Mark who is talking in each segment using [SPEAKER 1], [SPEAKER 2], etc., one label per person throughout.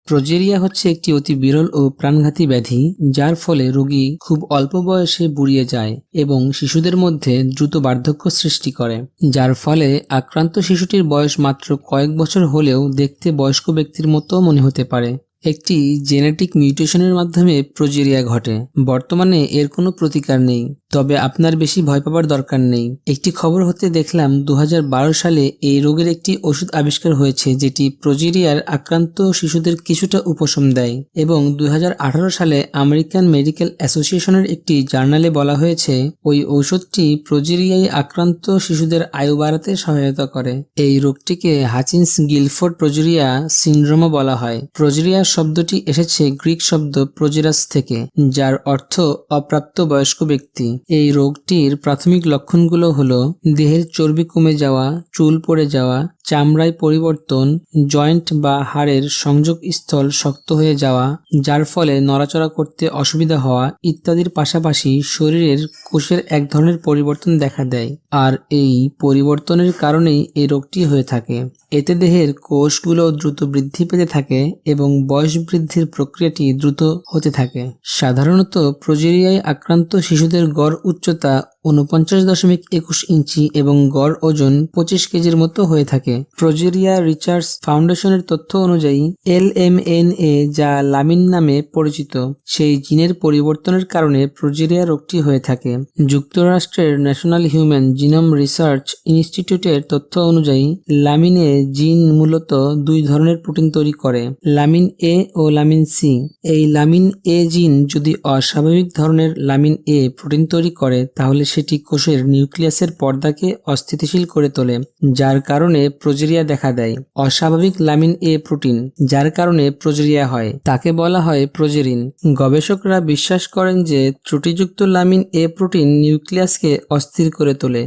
[SPEAKER 1] Progeria হচ্ছে একটি অতি বিরল ও প্রাণঘাতী ব্যাধি, যার ফলে রোগী খুব অল্প বয়সে বুড়িয়ে যায় এবং শিশুদের মধ্যে দ্রুত বার্ধক্য সৃষ্টি করে, যার ফলে আক্রান্ত শিশুটির বয়স মাত্র কয়েক বছর হলেও দেখতে বয়স্ক ব্যক্তির মতো মনে হতে পারে। একটি জেনেটিক মিউটেশনের মাধ্যমে প্রোজেরিয়া ঘটে। বর্তমানে এর কোনো প্রতিকার নেই, তবে আপনার বেশি ভয় পাবার দরকার নেই। একটি খবর হতে দেখলাম 2012 সালে এই রোগের একটি ওষুধ আবিষ্কার হয়েছে যেটি প্রোজেরিয়ার আক্রান্ত শিশুদের কিছুটা উপশম দেয়, এবং 2018 সালে আমেরিকান মেডিকেল অ্যাসোসিয়েশনের একটি জার্নালে বলা হয়েছে ওই ঔষধটি প্রোজেরিয়ায় আক্রান্ত শিশুদের আয়ু বাড়াতে সহায়তা করে। এই রোগটিকে হাচিন্স-গিলফোর্ড প্রোজেরিয়া সিনড্রোমও বলা হয়। প্রোজেরিয়া শব্দটি এসেছে গ্রিক শব্দ প্রোজেরাস থেকে, যার অর্থ অপ্রাপ্ত বয়স্ক ব্যক্তি। এই রোগটির প্রাথমিক লক্ষণগুলো হলো দেহের চর্বি কমে যাওয়া, চুল পড়ে যাওয়া, চামড়ায় পরিবর্তন, জয়েন্ট বা হাড়ের সংযোগ স্থল শক্ত হয়ে যাওয়া, যার ফলে নড়াচড়া করতে অসুবিধা হওয়া ইত্যাদির পাশাপাশি শরীরের কোষের এক ধরনের পরিবর্তন দেখা দেয়। আর এই পরিবর্তনের কারণেই এই রোগটি হয়ে থাকে। এতে দেহের কোষগুলো দ্রুত বৃদ্ধি পেতে থাকে এবং বয়স বৃদ্ধির প্রক্রিয়াটি দ্রুত হতে থাকে। সাধারণত প্রোজেরিয়ায় আক্রান্ত শিশুদের গড় উচ্চতা 49.21 ইঞ্চি এবং গড় ওজন 25 কেজির মতো হয়ে থাকে। প্রোজেরিয়া রিসার্চ ফাউন্ডেশনের তথ্য অনুযায়ী LMNA, যা লামিন নামে পরিচিত, সেই জিনের পরিবর্তনের কারণে প্রোজেরিয়া রোগটি হয়ে থাকে। যুক্তরাষ্ট্রের ন্যাশনাল হিউম্যান জিনোম রিসার্চ ইনস্টিটিউটের তথ্য অনুযায়ী লামিন এ জিন মূলত দুই ধরনের প্রোটিন তৈরি করে, লামিন এ ও লামিন সি। এই লামিন এ জিন যদি অস্বাভাবিক ধরনের লামিন এ প্রোটিন তৈরি করে, তাহলে সেটি কোষের নিউক্লিয়াসের পর্দাকে অস্থিতিশীল করে তোলে, যার কারণে প্রোজেরিয়া দেখা দেয়। অস্বাভাবিক লামিন এ প্রোটিন যার কারণে প্রোজেরিয়া হয় তাকে বলা হয় প্রোজেরিন। গবেষকরা বিশ্বাস করেন যে ত্রুটিযুক্ত লামিন এ প্রোটিন নিউক্লিয়াসকে অস্থির করে তোলে।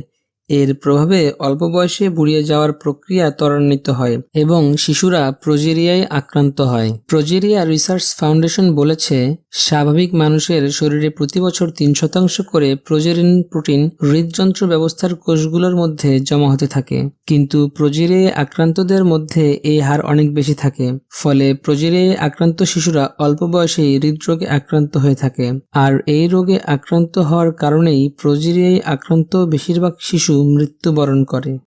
[SPEAKER 1] এর প্রভাবে অল্প বয়সে বুড়িয়ে যাওয়ার প্রক্রিয়া ত্বরান্বিত হয় এবং শিশুরা প্রোজেরিয়ায় আক্রান্ত হয়। প্রোজেরিয়া রিসার্চ ফাউন্ডেশন বলেছে, স্বাভাবিক মানুষের শরীরে প্রতি বছর 3% করে প্রোজেরিন প্রোটিন হৃদযন্ত্র ব্যবস্থার কোষগুলোর মধ্যে জমা হতে থাকে, কিন্তু প্রোজেরিয়ায় আক্রান্তদের মধ্যে এই হার অনেক বেশি থাকে। ফলে প্রোজেরিয়ায় আক্রান্ত শিশুরা অল্প বয়সেই হৃদরোগে আক্রান্ত হয়ে থাকে। আর এই রোগে আক্রান্ত হওয়ার কারণেই প্রোজেরিয়ায় আক্রান্ত বেশিরভাগ শিশু মৃত্যুবরণ করে।